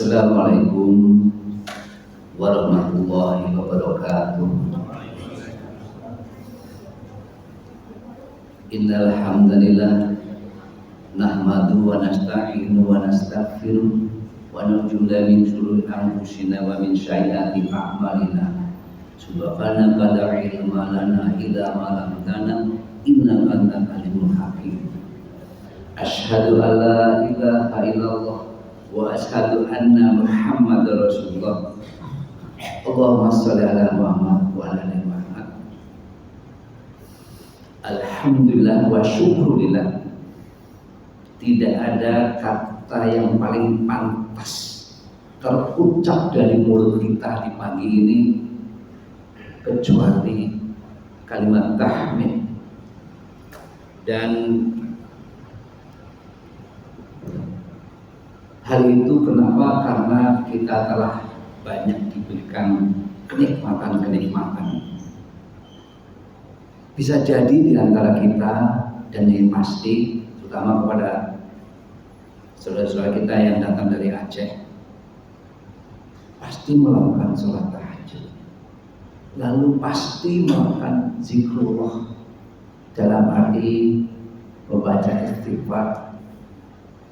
Assalamualaikum warahmatullahi wabarakatuh. Innal hamdalillah nahmadu wa nasta'inu wa nastaghfiruh wa na'udzu min shururi anfusina wa min sayyiati a'malina. Subhanaka la ilma lana illa ma 'allamtana innaka antal alimul hakim. Asyhadu an la ilaha illallah wa asyhadu anna Muhammadar Rasulullah. Allahumma shalli ala Muhammad wa ala ali Muhammad. Alhamdulillah wa syukurillah. Tidak ada kata yang paling pantas terucap dari mulut kita di pagi ini kecuali kalimat tahmid. Dan hal itu kenapa? Karena kita telah banyak diberikan kenikmatan-kenikmatan. Bisa jadi di antara kita, dan ini pasti terutama kepada saudara-saudara kita yang datang dari Aceh, pasti melakukan sholat tahajud, lalu pasti melakukan zikrullah dalam arti membaca istighfar,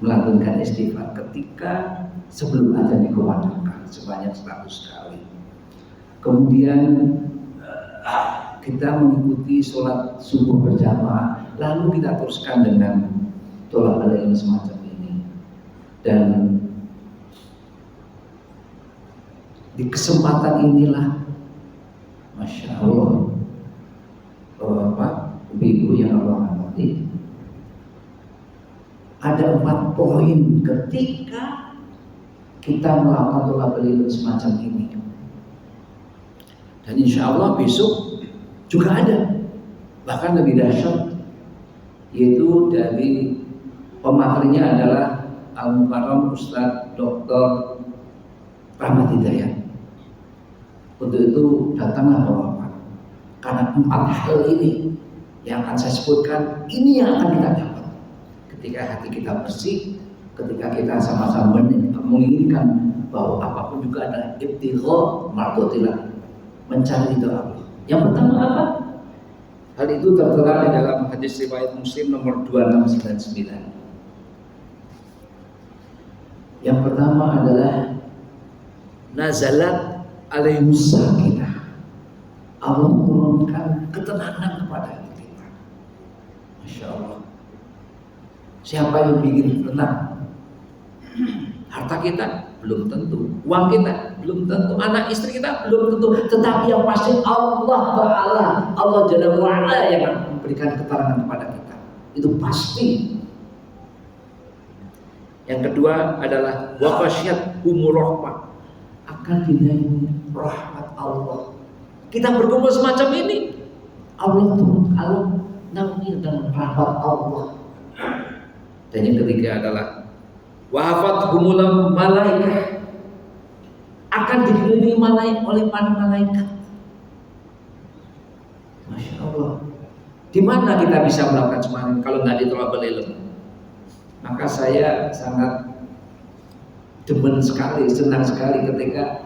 melakukan istighfar ketika sebelum azan dikumandangkan sebanyak 100 kali. Kemudian kita mengikuti sholat subuh berjamaah, lalu kita teruskan dengan tolak ilmu semacam ini. Dan di kesempatan inilah, Masya Allah, Bapak, Ibu yang Allah hormati, ada 4 poin ketika kita melakukan tolak ilmu semacam ini. Dan insya Allah besok juga ada, bahkan lebih dahsyat, yaitu dari pematerinya adalah Al-Mukarram Ustadz Dr. Rahmat Hidayat. Untuk itu datanglah Bapak, karena 4 hal ini yang akan saya sebutkan, ini yang akan kita dapat ketika hati kita bersih, ketika kita sama-sama menginginkan bahwa apapun juga ada ibtigha mardotillah, mencari doa. Yang pertama apa? Hal itu tertera di dalam hadis riwayat Muslim nomor 2699. Yang pertama adalah nazalat alaihimus sakinah. Allah menurunkan ketenangan kepada hati kita. Masya Allah. Siapa yang bikin tenang? Harta kita belum tentu, uang kita belum tentu, anak istri kita belum tentu, tetapi yang pasti Allah Ta'ala, Allah Jalla wa'ala yang akan memberikan keterangan kepada kita. Itu pasti. Yang kedua adalah wa ghasyiyatuhumur rahmah, akan dinaungi rahmat Allah. Kita berkumpul semacam ini, Allah turun, Allah naungi dengan rahmat Allah. Dan yang ketiga adalah wa hafathumul malaikah, akan dikelilingi oleh para malaikat. Masya Allah. Di mana kita bisa melakukan semua ini kalau nggak di thalabul ilm? Maka saya sangat demen sekali, senang sekali ketika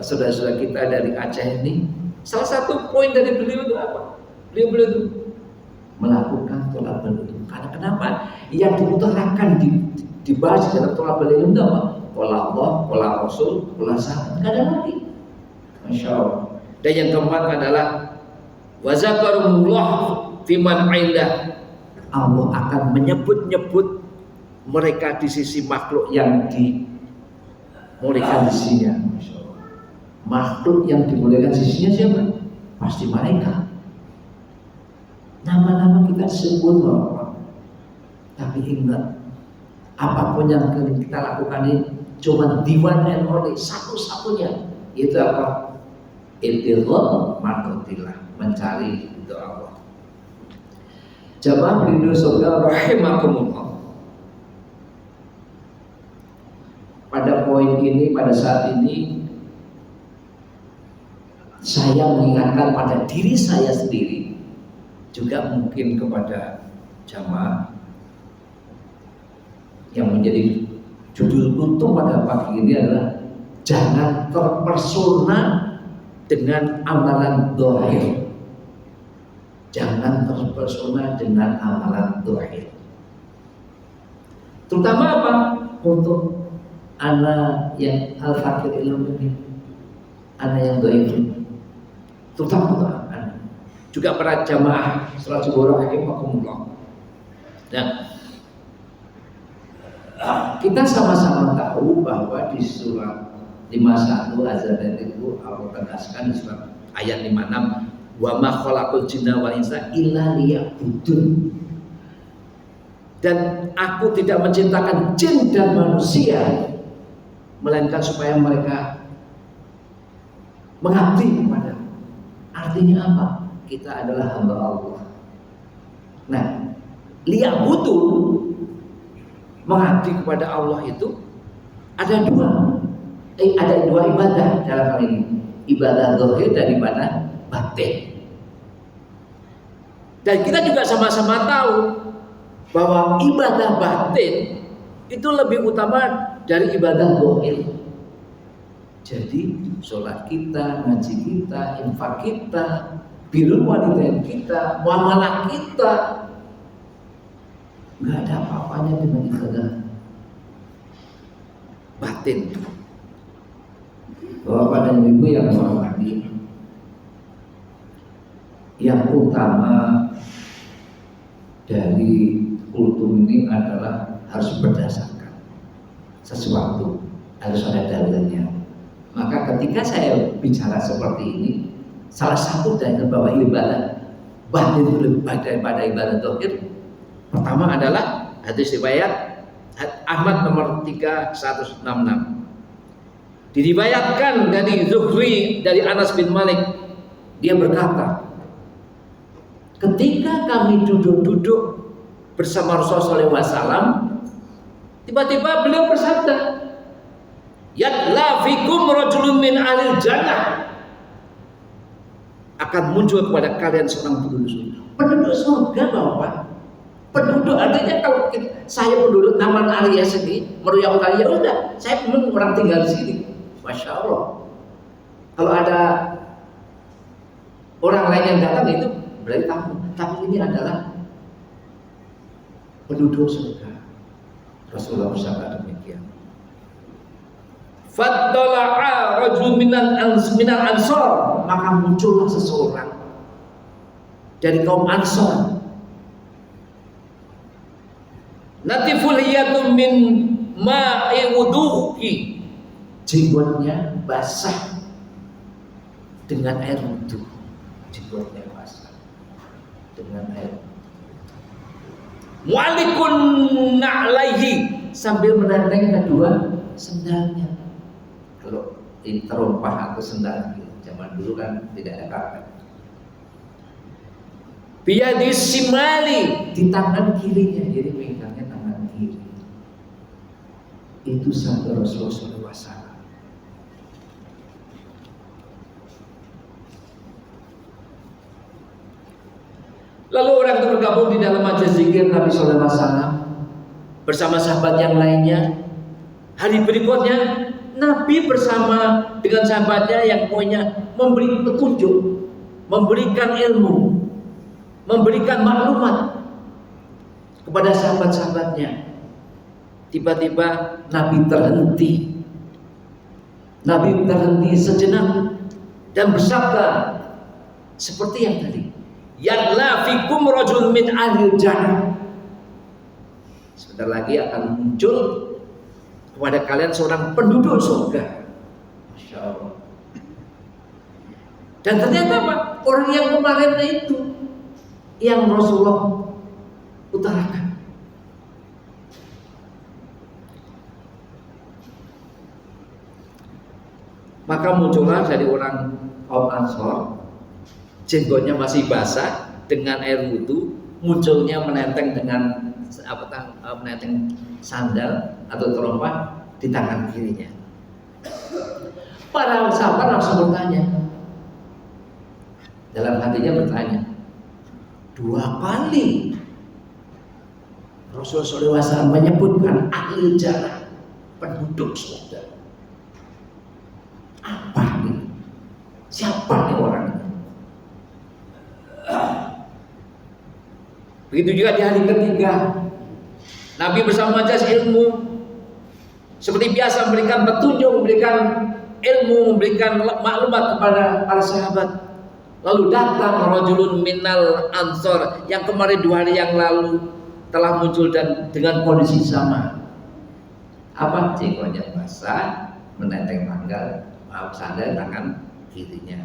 saudara-saudara kita dari Aceh ini, salah satu poin dari beliau itu apa? Beliau itu melakukan thalabul ilm. Karena kenapa? Yang diutarakan dibahas dalam thalabul ilm itu apa? Qala Allah, qala Rasul, qala sahabat. Enggak ada lagi. Masya Allah. Dan yang keempat adalah wa zakarullah fiman 'indah. Allah akan menyebut-nyebut mereka di sisi makhluk yang dimuliakan di sisinya. Masya Allah. Makhluk yang dimuliakan di sisinya siapa? Pasti malaikat. Nama-nama kita sebut Bapak. Tapi ingat, apapun yang kita lakukan ini cuma diwan and only, satu-satunya, itu apa? Ibtigha mardotillah, mencari itu Allah. Jamaah rindu surga rahimakumullah. Pada poin ini, pada saat ini, saya mengingatkan pada diri saya sendiri, juga mungkin kepada jamaah yang menjadi Judul kultum pada pagi ini adalah jangan terpesona dengan amalan zahir. Jangan terpesona dengan amalan zahir. Terutama apa? Untuk anak yang al-fakir ilmu ini, anak yang zahir. Terutama untuk anak. Juga para jamaah salat subuh rahimakumullah. Nah, kita sama-sama tahu bahwa di surat 51 Az-Zariyat itu Allah tegaskan di surat ayat 56, wa ma khalaqul jinna wal insa illa liya'budun. Dan aku tidak menciptakan jin dan manusia melainkan supaya mereka mengabdi kepada. Artinya apa? Kita adalah hamba Allah. Nah, liya'budun, mengabdi kepada Allah itu ada dua ibadah dalam hal ini, ibadah zahir dan ibadah batin. Dan kita juga sama-sama tahu bahwa ibadah batin itu lebih utama dari ibadah zahir. Jadi sholat kita, ngaji kita, infak kita, birrul walidain kita, muamalah kita, nggak ada apa-apanya dengan ibadah batin. Bapak dan Ibu yang hormati, yang utama dari kultum ini adalah harus berdasarkan sesuatu, harus ada dalilnya. Maka ketika saya bicara seperti ini, salah satu dari bahwa ibadah batin lebih baik daripada ibadah zahir, pertama adalah hadis riwayat Ahmad nomor 3166. Diriwayatkan dari Zuhri dari Anas bin Malik, dia berkata, ketika kami duduk-duduk bersama Rasulullah SAW, tiba-tiba beliau bersabda, yadla fikum rajulun min ahlil jannah, akan muncul kepada kalian seorang penduduk surga. Penduduk surga Bapak. Penduduk artinya kalau saya penduduk Taman Arya sini, Meruya Utara, ya udah, saya memang orang tinggal di sini. Masya Allah. Kalau ada orang lain yang datang itu berarti tamu. Tapi ini adalah penduduk surga. Rasulullah bersabda demikian. Faddala'a rajul minal ansor, maka muncullah seseorang dari kaum Ansor. Natiful hiyatum min ma'i wudu'i, jenggotnya basah dengan air wudu. Jenggotnya basah dengan air. Mu'alikun na'laihi, sambil menenteng kedua sendalnya. Kalau ini terompah atau sendal gitu, zaman dulu kan tidak ada karpet. Biyadis simali, di tangan kirinya, jadi pegangnya tangan kiri. Itu sabda Rasulullah SAW. Lalu orang itu bergabung di dalam majelis zikir Nabi SAW bersama sahabat yang lainnya. Hari berikutnya Nabi bersama dengan sahabatnya yang punya memberi petunjuk, memberikan ilmu, memberikan maklumat kepada sahabat-sahabatnya. Tiba-tiba Nabi terhenti. Nabi terhenti sejenak dan bersabda seperti yang tadi, yadla fikum rajul min ahlil jannah. Sebentar lagi akan muncul kepada kalian seorang penduduk surga. Masya Allah. Dan ternyata apa? Orang yang kemarin itu yang Rasulullah utarakan. Maka muncullah dari orang kaum Ansor, jenggotnya masih basah dengan air wudu, munculnya menenteng dengan menenteng sandal atau terompah di tangan kirinya. Para sahabat langsung bertanya, dalam hatinya bertanya, 2 kali Rasulullah SAW menyebutkan ahli jannah. penduduk surga. Apa nih? Siapa nih orang ini? Begitu juga di hari ketiga, Nabi bersama majelis ilmu seperti biasa memberikan petunjuk, memberikan ilmu, memberikan maklumat kepada para sahabat. Lalu datang rajulun minal ansor yang kemarin 2 hari yang lalu telah muncul dan dengan kondisi sama. Apa? Jenggonya basah, menenteng tanggal, sandal tangan kirinya.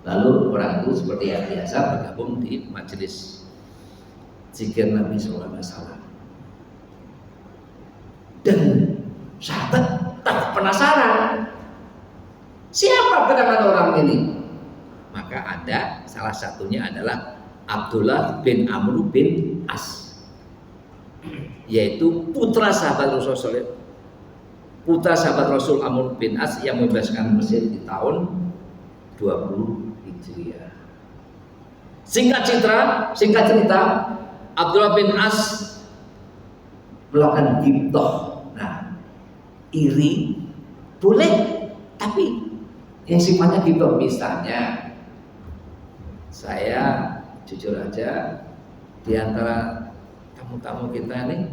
Lalu orang itu seperti yang biasa bergabung di majelis zikir Nabi SAW. Dan sahabat tak penasaran, siapa gerangan orang ini? Maka ada salah satunya adalah Abdullah bin Amr bin As, yaitu putra sahabat Rasul, putra sahabat Rasul Amr bin As yang membebaskan Mesir di tahun 20 Hijriah. Singkat cerita, Abdullah bin As melakukan ghibthah. Nah, iri boleh, tapi yang sifatnya ghibthah, misalnya saya jujur aja, di antara tamu-tamu kita nih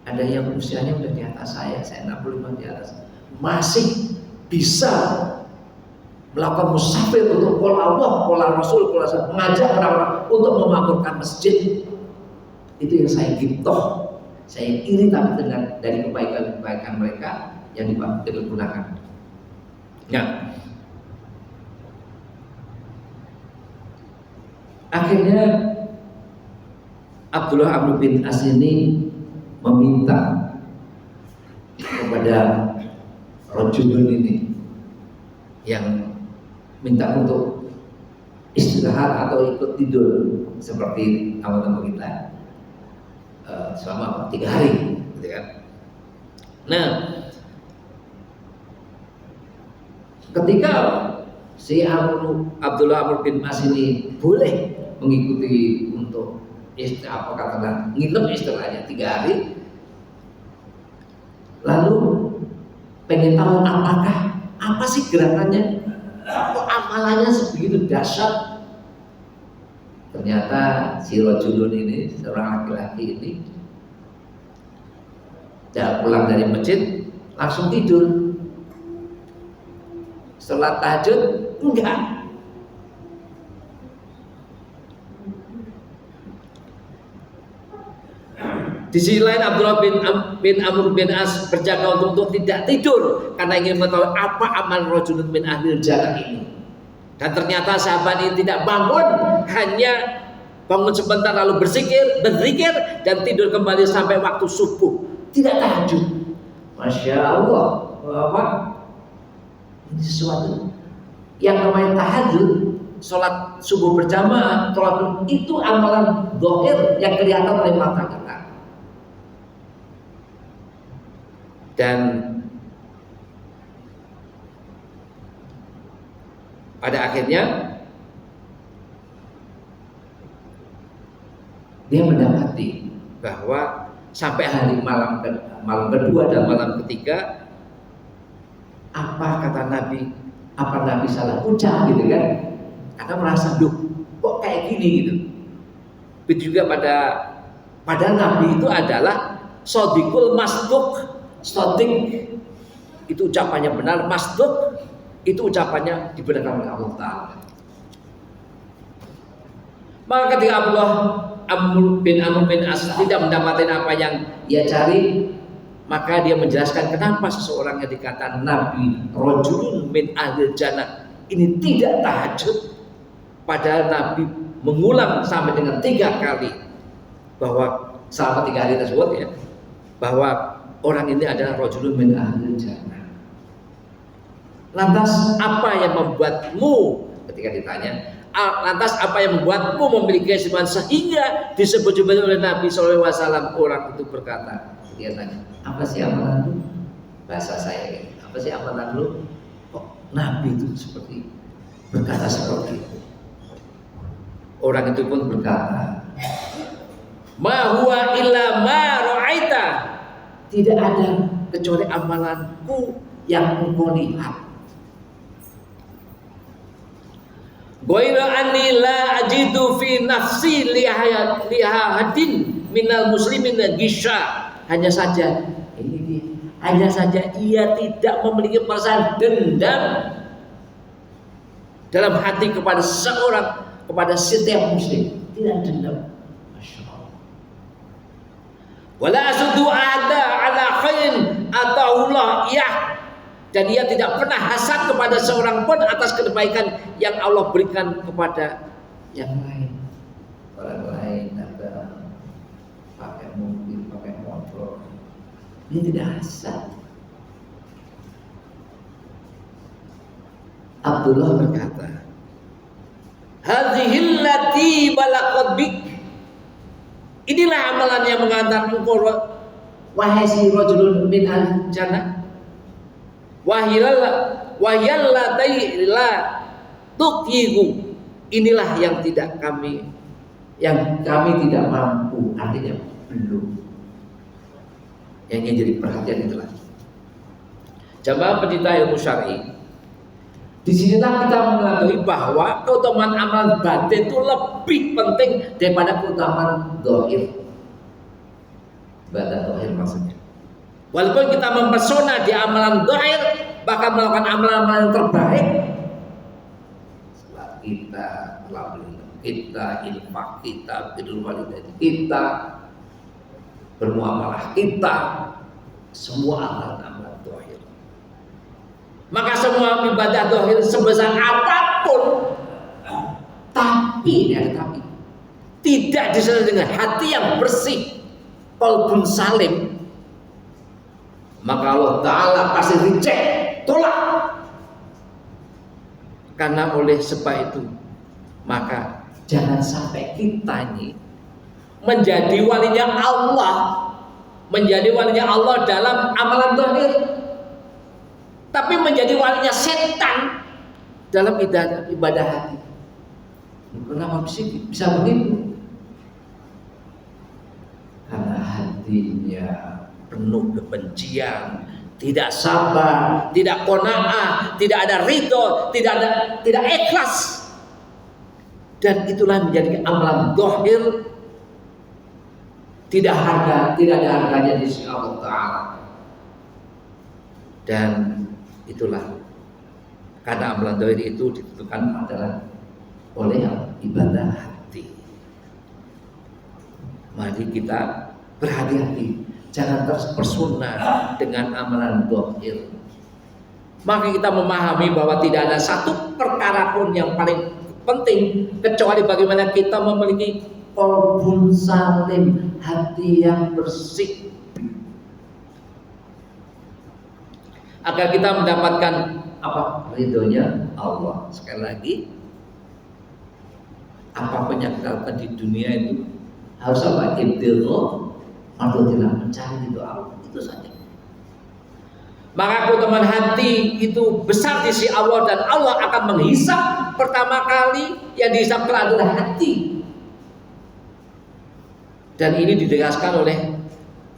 ada yang usianya udah di atas saya 65 di atas, masih bisa melakukan musafir untuk qala Allah, qala Rasul, qala mengajak orang-orang untuk memakmurkan masjid. Itu yang saya ghibthah, saya iri tapi dengan dari kebaikan-kebaikan mereka yang dipergunakan. Nah, akhirnya Abdullah Amr bin As ini meminta kepada rajulun ini yang minta untuk istirahat atau ikut tidur seperti tamu-tamu kita selama 3 hari, gitu kan? Nah, ketika si Abdullah Amr bin As ini boleh mengikuti untuk nginep istilahnya 3 hari, lalu pengen tahu apa sih gerakannya, kok amalannya sebegitu dahsyat. Ternyata si rajulun ini, seorang laki-laki ini, pulang dari masjid langsung tidur. Setelah tahajud enggak. Di sisi lain Abdullah bin Amr bin As berjaga untuk tidak tidur karena ingin mengetahui apa amal rajulun min ahlil jannah ini. Dan ternyata sahabat ini tidak bangun, hanya bangun sebentar lalu berzikir dan tidur kembali sampai waktu subuh, tidak tahajud. Masya Allah, apa? Ini sesuatu yang namanya tahajud, sholat subuh berjamaah, sholat itu amalan zahir yang kelihatan oleh mata kita. Dan pada akhirnya dia mendapati bahwa sampai hari malam kedua dan malam ketiga, apa kata Nabi, apa Nabi salah ucap gitu kan? Karena merasa kok kayak gini gitu. Begitu juga pada Nabi itu adalah shodiqul masduq. Shodiq itu ucapannya benar, masduq itu ucapannya dibenarkan oleh Allah Ta'ala. Maka ketika Abdullah bin Amr bin As tidak mendapatkan apa yang ia cari, maka dia menjelaskan kenapa seseorang yang dikatakan Nabi rajulun min ahlil jannah ini tidak tahajud, padahal Nabi mengulang sampai dengan 3 kali bahwa selama 3 hari tersebut ya, bahwa orang ini adalah rajulun min ahlil jannah. Lantas apa yang membuatmu, ketika ditanya, lantas apa yang membuatmu memiliki keistimewaan sehingga disebut oleh Nabi SAW? Orang itu berkata, dia tanya, apa sih amalan lu? Bahasa saya, apa sih amalan lu? Kok Nabi itu seperti berkata seperti itu? Orang itu pun berkata, ma huwa illa ma ra'aita. tidak ada kecuali amalanku yang engkau lihat. Ghaira anni la ajidu fi nafsi lihahadin minal muslimin gisha. Hanya saja ini dia. Hanya saja ia tidak memiliki perasaan dendam dalam hati kepada seorang, kepada setiap muslim. Tidak dendam. Masya Allah. Wala asudu ada ala khairin atahullah iyah. Dan ia tidak pernah hasad kepada seorang pun atas kebaikan yang Allah berikan kepada yang lain. Orang lain ada pakai mobil, pakai motor, dia tidak hasad. Abdullah berkata, hadhil lati balaqad bik. Inilah amalan yang mengantar engkau wahai si rajulun min al-jannah. Wahyallati la tuqihu. Inilah yang kami tidak mampu, artinya belum. Yang ingin jadi perhatian itulah. Jamaah pencinta ilmu syar'i. Disinilah kita mengetahui bahwa keutamaan amal batin itu lebih penting daripada keutamaan zahir. Ibadah zahir maksudnya. Walaupun kita mempesona di amalan zahir, bahkan melakukan amalan-amalan yang terbaik, salat kita, kita infak, kita birrul walidain, kita bermuamalah, kita semua amalan zahir. Maka semua ibadah zahir sebesar apapun, tapi tidak disertai dengan hati yang bersih, qalbun salim, maka Allah Ta'ala pasti reject, tolak. Karena oleh sebab itu, maka jangan sampai kita ini menjadi walinya Allah, dalam amalan zahir, tapi menjadi walinya setan dalam ibadah hati. Kenapa bisa begitu? Karena hatinya penuh kebencian, tidak sabar, tidak qanaah, tidak ada ridho, tidak ikhlas. Dan itulah menjadi amalan zahir tidak ada harganya di sisi Allah Ta'ala. Dan itulah karena amalan zahir itu ditentukan adalah oleh ibadah hati. Mari kita berhati-hati, jangan terpesona dengan amalan zahir. Maka kita memahami bahwa tidak ada satu perkara pun yang paling penting kecuali bagaimana kita memiliki qalbun salim, hati yang bersih, agar kita mendapatkan apa? Ridhonya Allah. Sekali lagi, apapun yang kita lakukan di dunia itu harus apa? Ibtighah mardatillah, mencari ridho Allah, itu saja. Maka keutamaan hati itu besar di sisi Allah, dan Allah akan menghisap pertama kali yang dihisap adalah hati. Dan ini ditegaskan oleh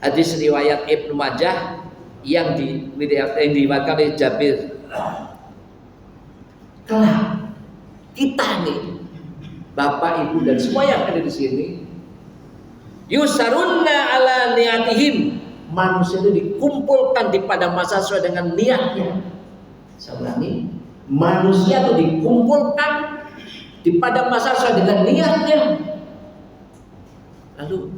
hadis riwayat Ibnu Majah yang diriwayatkan oleh Jabir. Kelak kita nih, Bapak, Ibu, dan semua yang ada di sini, yusarunna ala niatihim, manusia itu dikumpulkan di pada masa sesuai dengan niatnya. Saya ulangi, manusia itu dikumpulkan di pada masa sesuai dengan niatnya. Lalu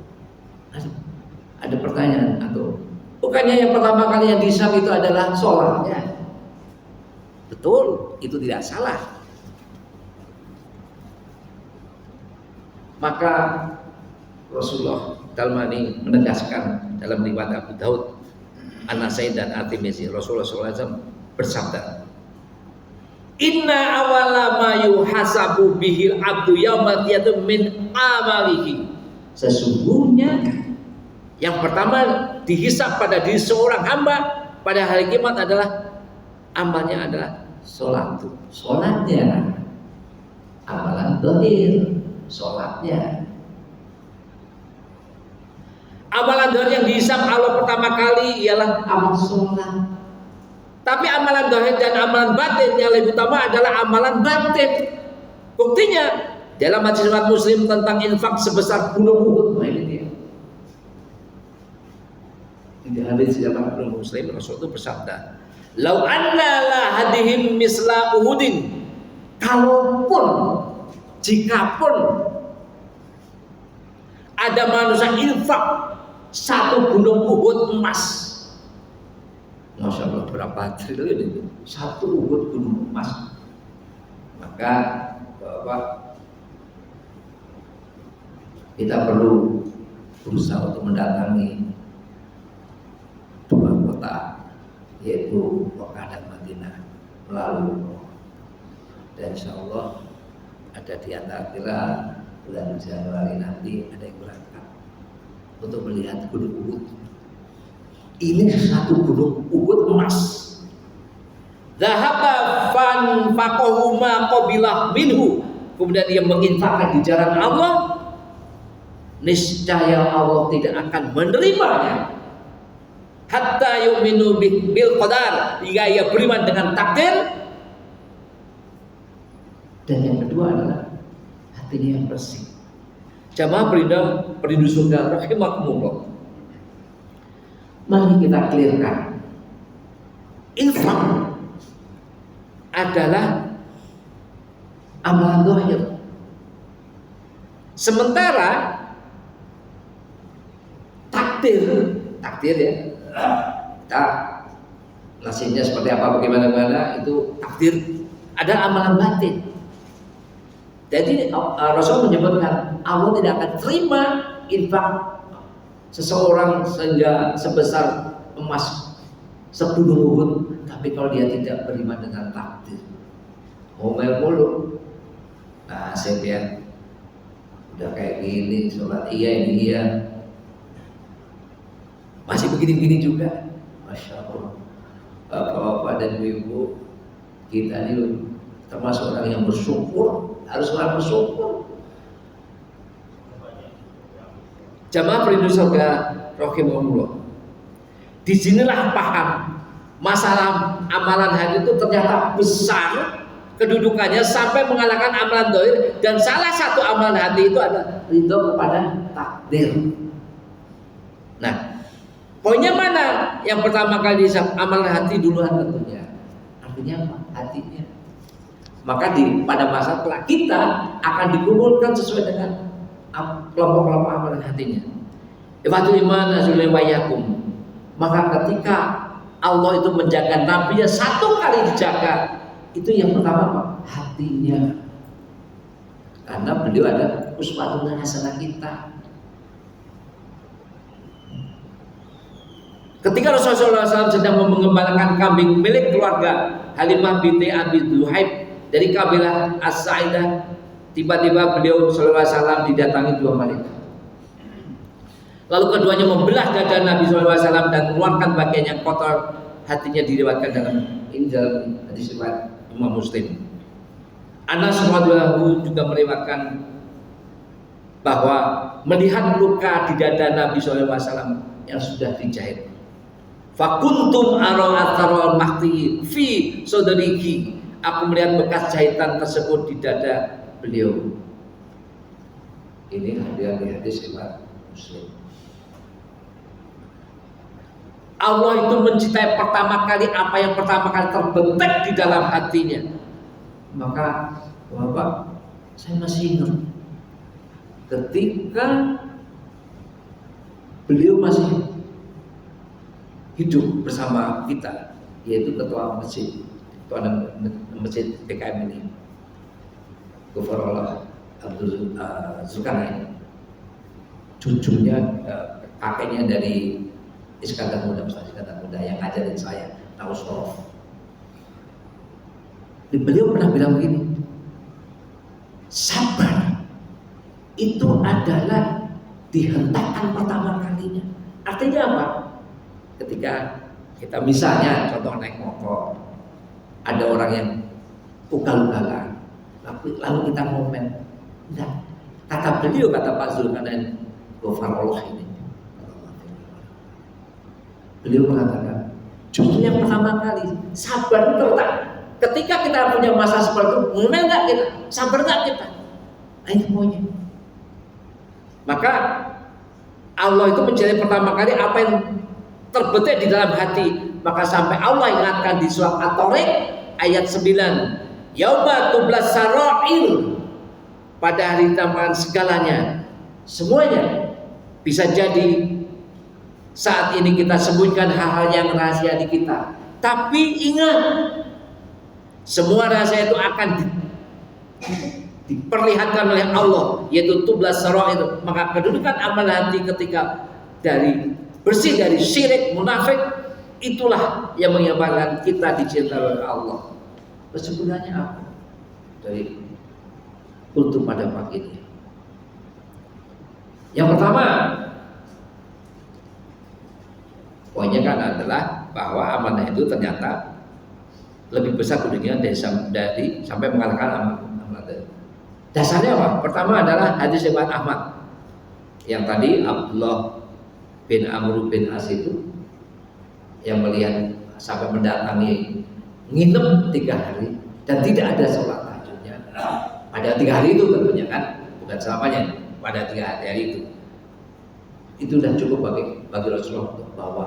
ada pertanyaan, atau bukannya yang pertama kali yang dihisab itu adalah sholatnya? Betul, itu tidak salah. Maka Rasulullah dalam ini menegaskan dalam riwayat Abu Daud, An-Nasai dan At-Tirmidzi, Rasulullah SAW bersabda, inna awala ma yuhasabu bihil abdu yaumal qiyamah min amalihi. Sesungguhnya yang pertama dihisab pada diri seorang hamba pada hari kiamat adalah amalnya, adalah sholatnya, amalan zahir, sholatnya. Amalan zahir yang dihisab Allah pertama kali ialah amal sholat. Tapi amalan zahir dan amalan batin yang lebih utama adalah amalan batin. Buktinya dalam hadis riwayat Muslim tentang infak sebesar gunung Uhud. Nah, ini dia. Di hadis riwayat Muslim Rasul itu bersabda, "Lau anna la hadihim misla Uhudin." Kalaupun, jikapun ada manusia infak satu gunung Uhud emas, Masya Allah, berapa triliun itu? Satu Uhud gunung emas. Maka Bapak, kita perlu berusaha untuk mendatangi dua kota, yaitu Mekah dan Madinah melalui umroh. Dan insya Allah ada di antara kita bulan Januari nanti ada yang berangkat untuk melihat gunung Uhud. Ini satu gunung Uhud emas. Zahaba fan faqahuma qabilah minhu. Kemudian dia menginfakkan di jalan Allah, niscaya Allah tidak akan menerimanya. Hatta yu'minu bil qadar, hingga ia beriman dengan takdir. Dan yang kedua adalah hatinya yang bersih. Jamaah perindu surga rahimakumullah. Mari kita clearkan, infak adalah amalan zahir. Sementara takdir ya, kita nasibnya seperti apa, bagaimana itu takdir adalah amalan batin. Jadi Rasul menyebutkan Allah tidak akan terima infak seseorang sehingga sebesar emas segunung Uhud, tapi kalau dia tidak beriman dengan takdir, ngomel mulu, nasib ya, udah kayak gini, sholat iya, masih begini-begini juga. Masya Allah, bapak-bapak dan ibu, kita ini termasuk orang yang bersyukur, harus orang bersyukur. Jamaah perindu surga rahimahullah. Disinilah paham masalah amalan hati itu ternyata besar kedudukannya sampai mengalahkan amalan zahir, dan salah satu amalan hati itu adalah ridho kepada takdir. Nah, poinnya mana? Yang pertama kali amalan hati duluan tentunya. Artinya apa? Hatinya. Maka pada masa kelak kita akan dikumpulkan sesuai dengan kelompok-kelompok amalan hatinya. Ifatul iman azulaiwayakum. Maka ketika Allah itu menjaga Nabi-Nya satu kali dijaga, itu yang pertama apa? Hatinya. Karena beliau ada uswatun hasanah kita. Ketika Rasulullah SAW sedang mengembalakan kambing milik keluarga Halimah binti Abi Duhaib dari kabilah As-Sa'idah, tiba-tiba beliau sallallahu alaihi wasallam didatangi dua malaikat. Lalu keduanya membelah dada Nabi sallallahu alaihi wasallam dan mengeluarkan bagian yang kotor. Hatinya diriwayatkan dalam hadis riwayat Imam Muslim. Anas radhiyallahu juga meriwayatkan bahwa melihat luka di dada Nabi sallallahu alaihi wasallam yang sudah dijahit. Fakuntum ara atharul mahti fi sodriki. Aku melihat bekas jahitan tersebut di dada beliau. Ini hadis riwayat Muslim. Allah itu mencintai pertama kali apa yang pertama kali terbentuk di dalam hatinya. Maka Bapak, saya masih ingat ketika beliau masih hidup bersama kita, yaitu ketua masjid, ketua masjid PKM ini, Gufrullah Abdul Zulkarnain, cucunya, kakeknya dari Iskandar Muda yang ngajarin saya tahu sorof. Beliau pernah bilang begini, sabar itu adalah dihentakkan pertama kalinya. Artinya apa? Ketika kita misalnya contoh naik motor, ada orang yang ugal-ugalan, lalu kita komen, nah, kata beliau, kata Pak Zulkarnain Gufrullah ini, Beliau mengatakan, justru yang pertama kali sabar terletak ketika kita punya masa seperti itu, ngomel nggak kita, sabar nggak kita, nah itu poinnya. Maka Allah itu menjadi pertama kali apa yang terbetik di dalam hati. Maka sampai Allah ingatkan di surat At-Tariq ayat 9, yauma tublas sarair, pada hari tambahan segalanya, semuanya bisa jadi saat ini kita sebutkan hal-hal yang rahasia di kita. Tapi ingat, semua rahasia itu akan diperlihatkan oleh Allah, yaitu tublas sarair. Maka kedudukan amal hati ketika dari bersih dari syirik, munafik, itulah yang menyebabkan kita dicintai oleh Allah. Kesimpulannya apa dari kultum pada pagi ini? Yang pertama, poinnya kan adalah bahwa amanah itu ternyata lebih besar kedudukannya dari sampai mengalahkan amanah. Dasarnya apa? Pertama adalah hadis riwayat Ahmad yang tadi Abdullah bin Amr bin As itu yang melihat sampai mendatangi nginep 3 hari dan tidak ada sholat tahajudnya pada 3 hari itu tentunya kan, bukan selamanya, pada 3 hari itu sudah cukup bagi Rasulullah untuk bahwa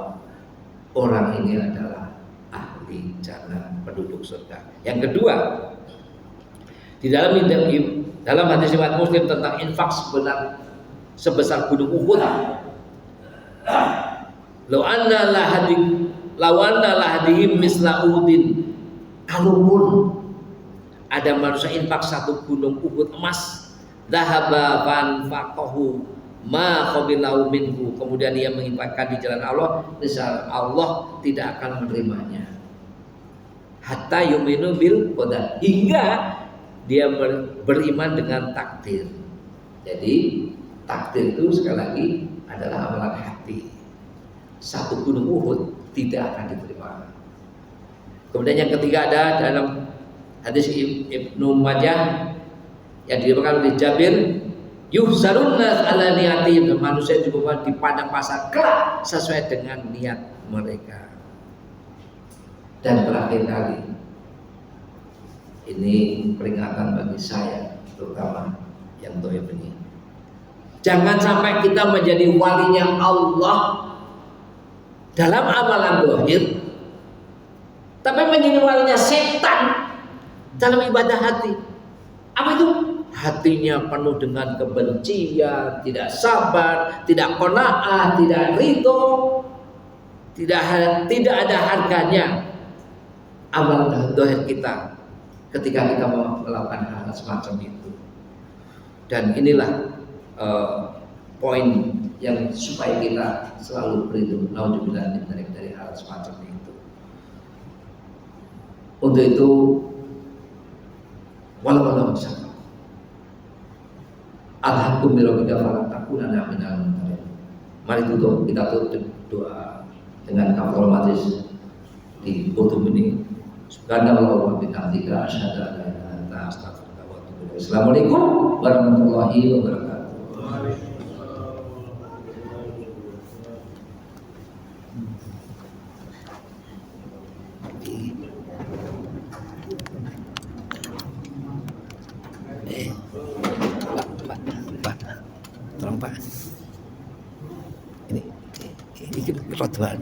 orang ini adalah ahli jannah, penduduk surga. Yang kedua, di dalam hadis riwayat Muslim tentang infak sebesar gunung Uhud, lawanna lahadihim misla Uhudin, kalaupun ada manusia infak 1 gunung Uhud emas, dhahaba fanfaqahu ma qabilahu minhu, kemudian dia menginfakkan di jalan Allah, insya Allah tidak akan menerimanya hatta yuminu bil qadar, hingga dia beriman dengan takdir. Jadi takdir itu sekali lagi adalah amalan hati. 1 gunung Uhud tidak akan diterima. Kemudian yang ketiga ada dalam hadis Ibnu Majah yang diriwayatkan oleh Jabir, yuhzarun nas ala niyatihim, manusia juga dipandang pasar kelak sesuai dengan niat mereka. Dan terakhir kali, ini peringatan bagi saya terutama yang doib ini, jangan sampai kita menjadi walinya Allah dalam amalan dohir, tapi menjadi walinya setan dalam ibadah hati. Apa itu? Hatinya penuh dengan kebencian, tidak sabar, tidak qanaah, tidak ridho, tidak ada harganya amalan dohir kita ketika kita melakukan hal semacam itu. Dan inilah poin yang supaya kita selalu berlindung naudzubillah dari hal semacam itu. Untuk itu, walau bisa alhamdulillah kita fala takunanna minal mumtarin. Mari kita tutup doa dengan kafaratul majlis di kutub ini. Subhanallah wa bihamdika asyhadu an la ilaha illa anta astaghfiruka wa atubu ilaik. Assalamualaikum warahmatullahi wabarakatuh. Tolong Pak, ini rodban.